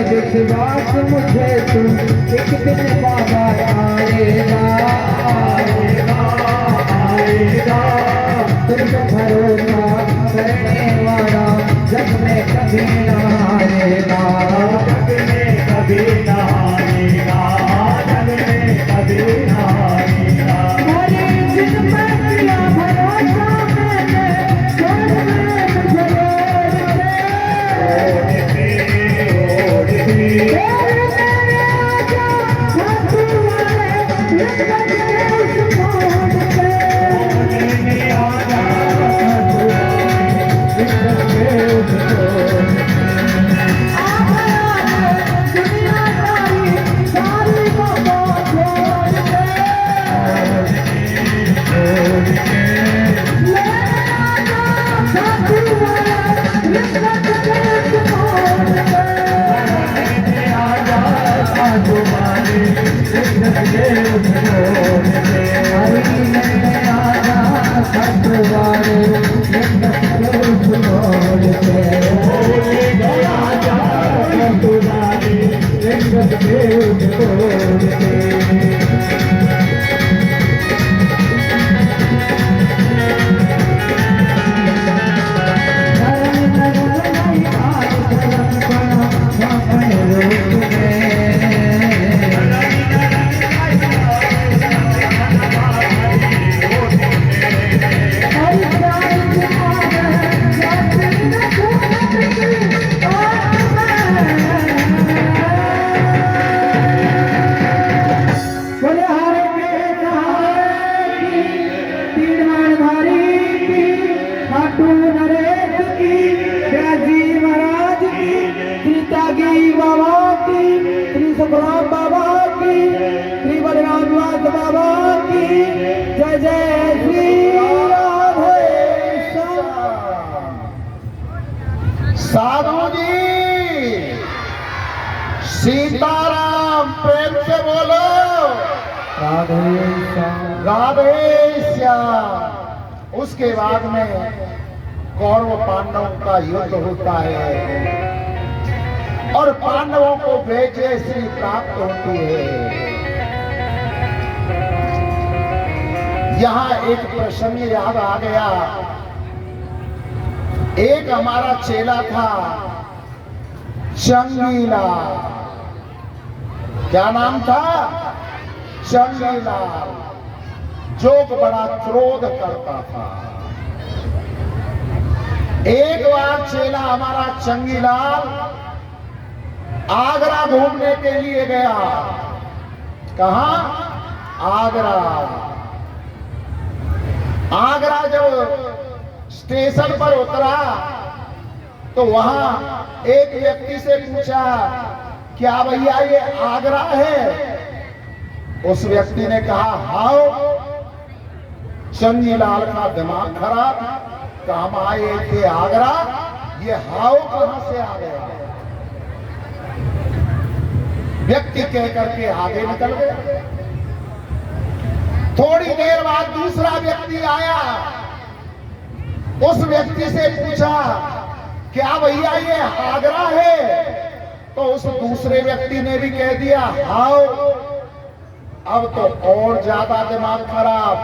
विश्वास मुझे तू एक दिन बाबा आएगा आएगा तुझ भरोसा करने वाला जग में कभी न हारेगा। सुखराम बाबा की, श्री बलराम नाथ बाबा की जय जय श्री राधे श्याम। साधु जी सीताराम, प्रेम से बोलो राधे श्याम राधे श्याम। उसके बाद में कौरव पांडवों का युद्ध होता है और पांडवों को विजय श्री प्राप्त होती है। यहाँ एक प्रसंग याद आ गया। एक हमारा चेला था चंगीला, क्या नाम था? चंगीला, जो बड़ा क्रोध करता था। एक बार चेला हमारा चंगीलाल आगरा घूमने के लिए गया। कहां? आगरा। आगरा जब स्टेशन पर उतरा तो वहां एक व्यक्ति से पूछा, क्या भैया ये आगरा है? उस व्यक्ति ने कहा हाउ। चंगीलाल का दिमाग खराब, काम आए थे आगरा, ये हाउ कहां से आ गया? व्यक्ति कह करके आगे निकल गया। थोड़ी देर बाद दूसरा व्यक्ति आया। उस व्यक्ति से पूछा, क्या भैया ये आगरा है? तो उस दूसरे व्यक्ति ने भी कह दिया हाउ। अब तो और ज्यादा दिमाग खराब,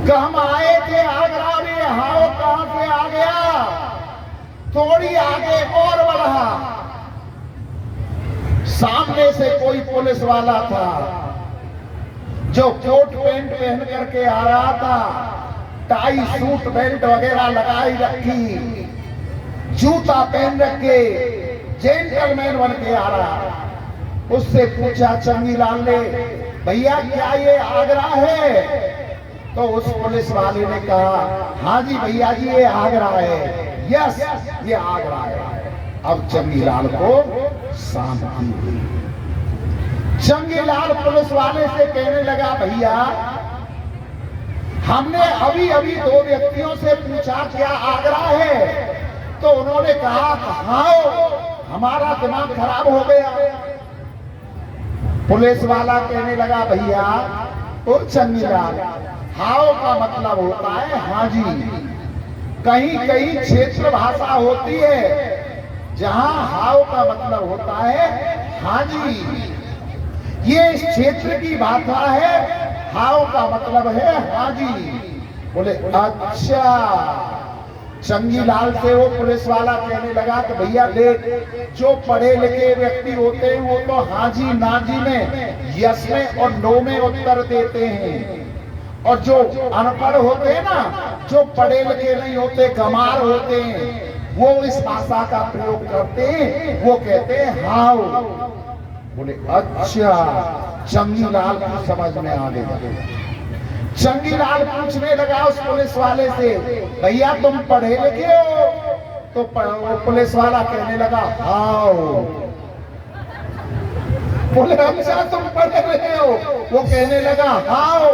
हम आए थे आगरा में, हाउ कहां से आ गया? थोड़ी आगे और बढ़ा, सामने से कोई पुलिस वाला था जो कोट पैंट पहन करके आ रहा था, टाई सूट बेल्ट वगैरह लगाई रखी, जूता पहन रखे, जेंटलमैन बन के आ रहा। उससे पूछा चंगीलाल ने, भैया क्या ये आगरा है? तो उस पुलिस वाले ने कहा हाँ जी भैया जी ये आगरा है, यस ये आगरा है। अब चंगीलाल को शांति हुई। चंगीलाल पुलिस वाले से कहने लगा, भैया हमने अभी अभी दो व्यक्तियों से पूछा क्या आगरा है? तो उन्होंने कहा हाँ, हमारा दिमाग खराब हो गया। पुलिस वाला कहने लगा, भैया ओ चंगीलाल, हाउ का मतलब होता है हाँ जी। कहीं कहीं क्षेत्र भाषा होती है जहां हाउ का मतलब होता है हाँ जी। ये इस क्षेत्र की भाषा है, हाउ का मतलब है हाँ जी। बोले अच्छा। चंगीलाल से वो पुलिस वाला कहने लगा कि भैया देख, जो पढ़े लिखे व्यक्ति होते हैं वो तो हाँ जी ना जी में, यस में और नो में उत्तर देते हैं, और जो अनपढ़ होते हैं ना, जो पढ़े लिखे नहीं होते, गंवार होते हैं, वो इस भाषा का प्रयोग करते हैं, वो कहते हैं हाउ। बोले अच्छा। चंगीलाल को समझ में आ गया। चंगीलाल पूछने लगा उस पुलिस वाले से, भैया तुम पढ़े लिखे हो? तो पुलिस वाला कहने लगा हाउ। बोले अच्छा तुम पढ़े लिखे हो? वो कहने लगा हाउ।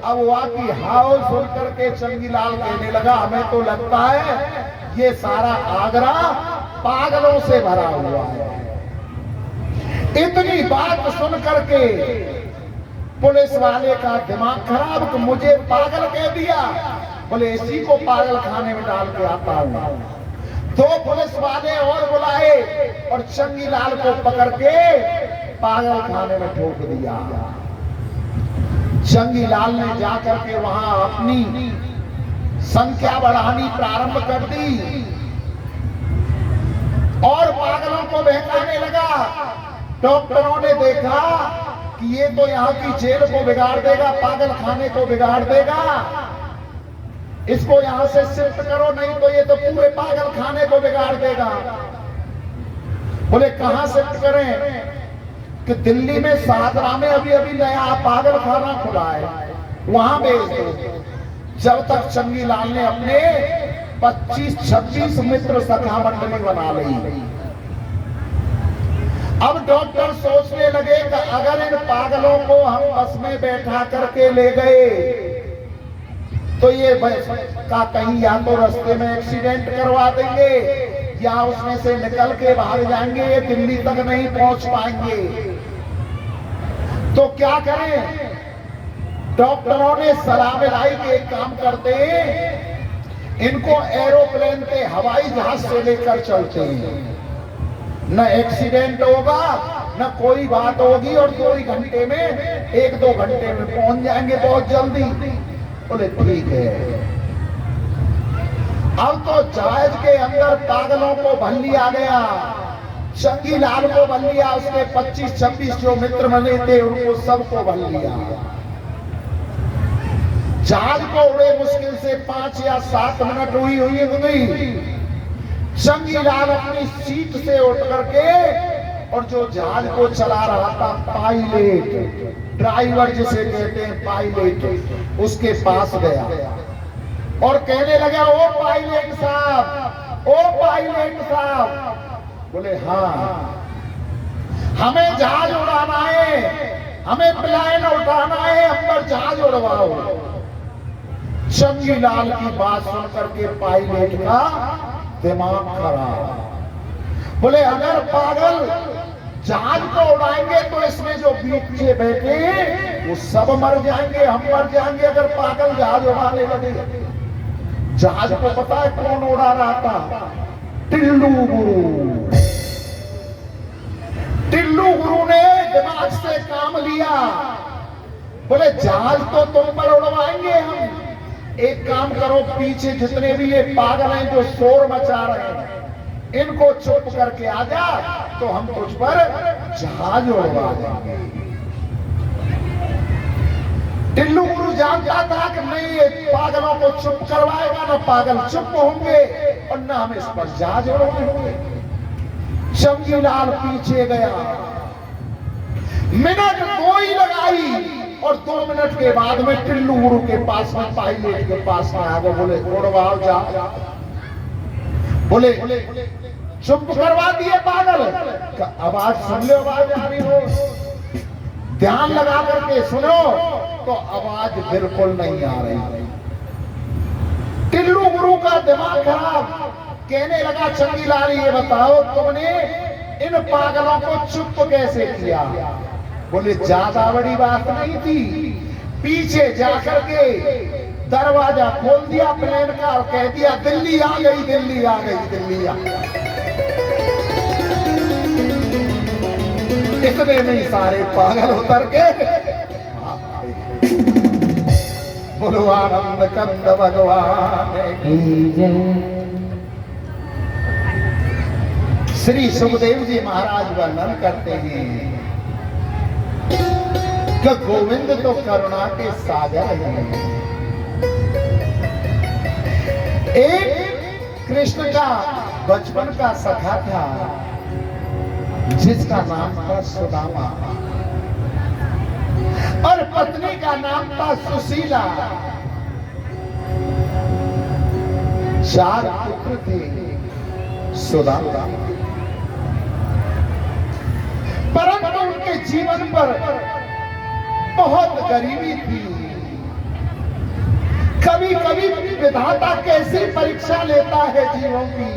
अब वाकई हाउ सुन करके चंगीलाल कहने लगा, हमें तो लगता है ये सारा आगरा पागलों से भरा हुआ है। इतनी बात सुन करके पुलिस वाले का दिमाग खराब, कि मुझे पागल कह दिया। बोले इसी को पागल खाने में डाल के आता हूं। दो पुलिस वाले और बुलाए और चंगीलाल को पकड़ के पागल खाने में ठोक दिया। चंगीलाल ने जाकर के वहां अपनी संख्या बढ़ानी प्रारंभ कर दी और पागलों को बहकाने लगा। डॉक्टरों ने देखा कि ये तो यहाँ की जेल को बिगाड़ देगा, पागल खाने को बिगाड़ देगा, इसको यहां से शिफ्ट करो, नहीं तो ये तो पूरे पागल खाने को बिगाड़ देगा। बोले कहां शिफ्ट करें? कि दिल्ली में शाहदरा में अभी अभी नया पागल खाना खुला है, वहां भेज दो। जब तक चंगीलाल ने अपने 25-26 मित्र सखा मंडली बना ली। अब डॉक्टर सोचने लगे कि अगर इन पागलों को हम बस में बैठा करके ले गए तो ये बस का कहीं या तो रास्ते में एक्सीडेंट करवा देंगे या उसमें से निकल के भाग जाएंगे, ये दिल्ली तक नहीं पहुंच पाएंगे। तो क्या करें? डॉक्टरों ने सलाह मिलाई कि एक काम करते हैं, इनको एरोप्लेन पे हवाई जहाज से लेकर चलते हैं, न एक्सीडेंट होगा न कोई बात होगी और 2 ही घंटे में 1-2 घंटे में पहुंच जाएंगे बहुत जल्दी। बोले ठीक है। अब तो जहाज के अंदर पागलों को भर लिया गया, चंगीलाल को भर लिया, उसके 25-26 जो मित्र बने थे उनको सबको भर लिया। जहाज को उड़े मुश्किल से 5 या 7 मिनट हुई। चंगीलाल अपनी सीट से उठ करके और जो जहाज को चला रहा था पायलट, ड्राइवर जिसे कहते हैं पायलट, उसके पास गया और कहने लगा, ओ पायलट साहब, ओ पायलट साहब। बोले हाँ, हमें जहाज उड़ाना है, हमें प्लेन उठाना है, अंदर जहाज उड़वाओ। चंगीलाल की बात सुनकर के पायलट का दिमाग खराब। बोले अगर पागल जहाज को उड़ाएंगे तो इसमें जो पीछे बैठे वो सब मर जाएंगे, हम मर जाएंगे अगर पागल जहाज उड़ाने लगे। जहाज को पता है कौन उड़ा रहा था? टिल्लू गुरु। टिल्लू गुरु ने दिमाग से काम लिया। बोले जहाज तो तुम पर उड़वाएंगे हम, एक काम करो, पीछे जितने भी ये पागल हैं जो शोर मचा रहे हैं, इनको चुप करके आ जा तो हम तुझ पर जहाज उड़वा देंगे। टिल्लू गुरु जानता था कि नहीं, ये पागलों को चुप करवाएगा, ना पागल चुप होंगे और ना हम इस पर जहाज उड़वाएंगे। चंगीलाल पीछे गया, मिनट 2 ही लगाई और 2 मिनट के बाद में टिल्लू गुरु के पास में पायलट के पास में आ गए। बोले उड़वाओ जा। बोले चुप करवा दिए पागल। आवाज सुन लो, आवाज आ रही हो, ध्यान लगा करके सुनो तो आवाज बिल्कुल नहीं आ रही। टिल्लू गुरु का दिमाग खराब, कहने लगा चंगीलाल ये बताओ तुमने इन पागलों को चुप कैसे किया? बोले ज्यादा बड़ी बात नहीं थी, पीछे जाकर के दरवाजा खोल दिया प्लेन का और कह दिया दिल्ली आ गई, दिल्ली आ गई, दिल्ली आ गई। इतने नहीं सारे पागल उतर के बोलो आनंद कंद भगवान की जय। श्री सुखदेव जी महाराज वर्णन करते हैं कि गोविंद तो करुणा के सागर हैं। एक कृष्ण का बचपन का सखा था जिसका नाम था सुदामा और पत्नी का नाम था सुशीला। 4 पुत्र थे सुदामा, परंतु उनके जीवन पर बहुत गरीबी थी। कभी कभी विधाता कैसी परीक्षा लेता है जीवों की।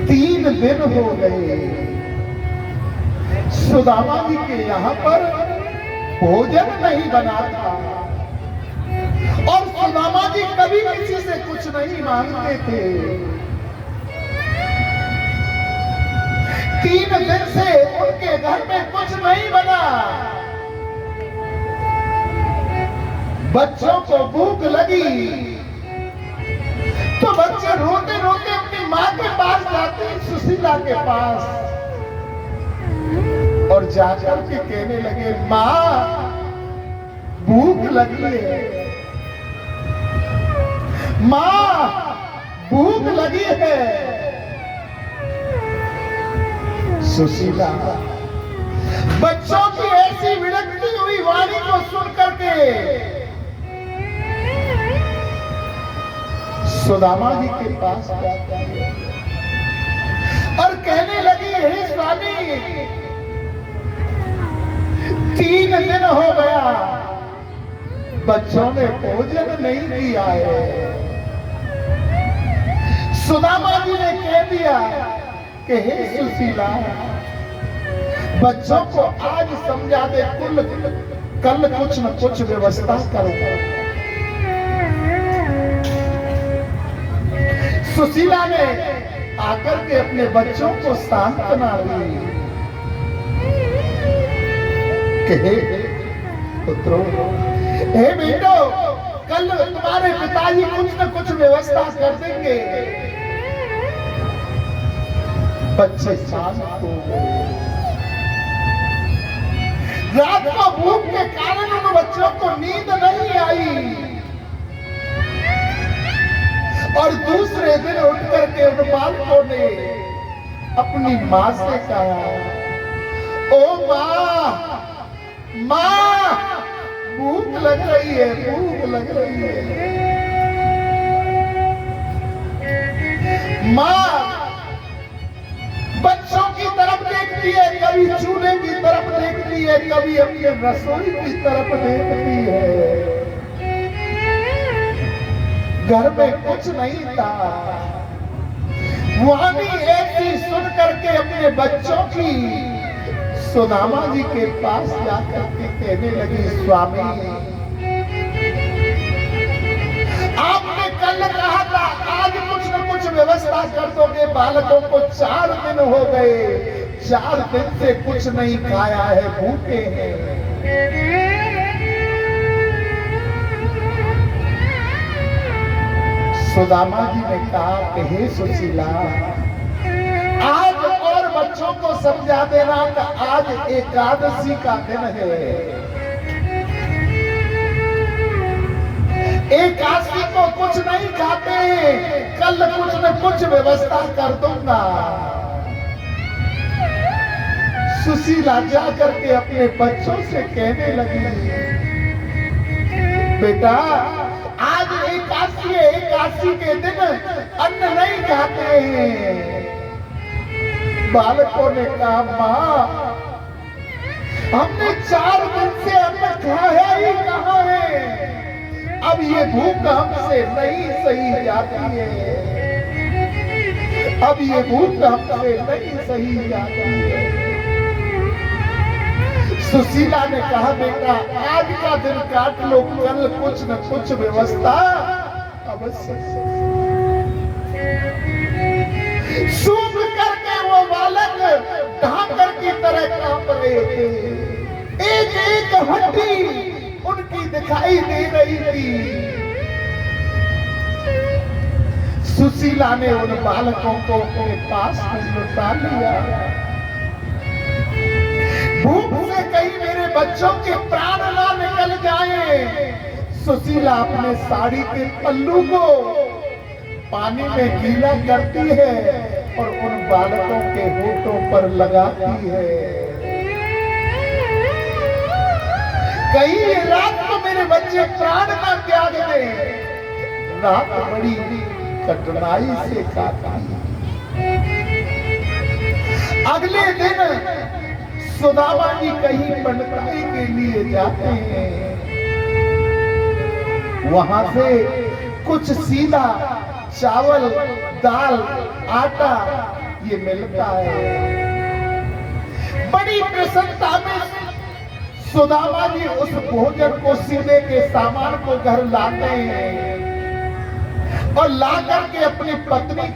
3 दिन हो गए सुदामा जी के यहाँ पर भोजन नहीं बना था और सुदामा जी कभी किसी से कुछ नहीं मांगते थे। 3 दिन से उनके घर में कुछ नहीं बना। बच्चों को भूख लगी तो बच्चे रोते रोते अपनी माँ के पास जाते हैं, सुशीला के पास, और जाकर के कहने लगे, माँ भूख लगी है, माँ भूख लगी है। सुशीला बच्चों की ऐसी विरक्ति हुई वाणी को सुन करके सुदामा जी के पास जाता है और कहने लगी, हे स्वामी 3 दिन हो गया बच्चों ने भोजन नहीं किया है। सुदामा जी ने कह दिया कि हे सुशीला, बच्चों को आज समझा दे, कल कुछ न कुछ व्यवस्था करो। सुशीला ने आकर के अपने बच्चों को सांत्वना दी कि हे पुत्रों, हे बेटो, कल तुम्हारे पिताजी कुछ न कुछ व्यवस्था कर देंगे। बच्चे शांत हो गए। रात को भूख के कारण उन बच्चों को नींद नहीं आई और दूसरे दिन उठ करके उन बालकों ने अपनी माँ से कहा, ओ माँ, माँ भूख लग रही है, भूख लग रही है। माँ बच्चों की तरफ देखती है, कभी चूल्हे की तरफ देखती है, कभी अपनी रसोई की तरफ देखती है। घर में कुछ नहीं था। वाणी ऐसी सुन करके अपने बच्चों की सुदामा जी के पास जाकर के कहने लगी, स्वामी आपने कल कहा था आज कुछ न कुछ व्यवस्था कर दोगे। बालकों को 4 दिन हो गए, 4 दिन से कुछ नहीं खाया है, भूखे हैं। सुदामा जी ने कहा कि हे सुशीला, आज और बच्चों को समझा देना कि आज एकादशी का दिन है। एकादशी को कुछ नहीं खाते, कल कुछ न कुछ व्यवस्था कर दूंगा। सुशीला जा करके अपने बच्चों से कहने लगी, बेटा आज एकादशी है, एकादशी के दिन अन्न नहीं खाते हैं। बालकों ने कहा, माँ हमने 4 दिन से अन्न खाया ही कहाँ है, अब ये भूख हमसे नहीं सही जाती है, अब ये भूख हमसे नहीं सही जाती है। सुशीला ने कहा, बेटा आज का दिन काट लो, कल कुछ न कुछ व्यवस्था अवश्य। सूख करके वो बालक ढांकर की तरह कांप रहे थे। एक एक हड्डी उनकी दिखाई दे रही थी। सुशीला ने उन बालकों को अपने पास में लुटा लिया। भूख से कहीं मेरे बच्चों के प्राण ना निकल जाए। सुशीला अपने साड़ी के पल्लू को पानी में गीला करती है और उन बालकों के होठों पर लगाती है। कहीं रात को मेरे बच्चे प्राण ना त्याग दें। रात बड़ी कठिनाई से काटी। अगले दिन सुदामा जी कहीं पंडिताई के लिए जाते हैं। वहां से कुछ सीधा चावल, दाल, आटा ये मिलता है। बड़ी प्रसन्नता में सुदामा जी उस भोजन को, सीधे के सामान को घर लाते हैं। और ला करके अपनी पत्नी